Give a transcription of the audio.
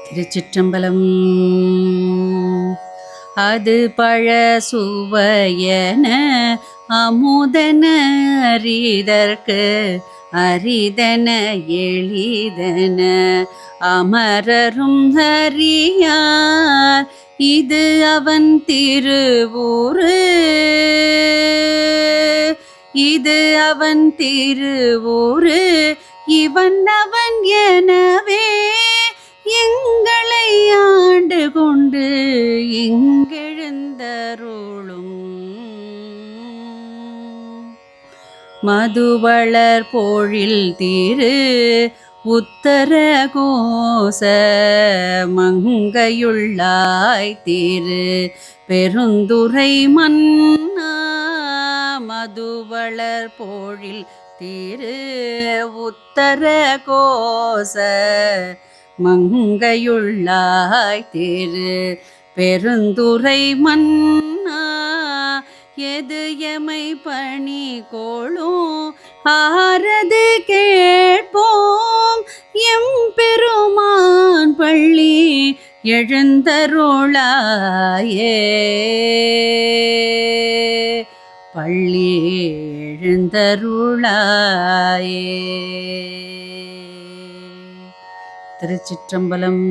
திருச்சிற்றம்பலம். அது பழ சுவையன அமுதன அரிதற்கு அரிதன எளிதன அமரரும் அறியார் இது அவன் திருவூரு, இது அவன் திருவூரு, இவன் அவன் எனவே எங்களை ஆண்டு கொண்டு இங்கெழுந்தருளும் மதுவளர் பொழில் திரு உத்தர கோச மங்கையுள்ளாய் திரு பெருந்துறை மன்னா. மதுவளர் பொழில் திரு உத்தர கோச மங்கையுள்ளாய் திரு பெருந்துறை மன்னா. எது எமை பணி கோளும் ஆரது கேட்போம் எம் பெருமான் பள்ளி எழுந்தருளாயே, பள்ளி எழுந்தருளாயே. திருச்சிற்றம்பலம்.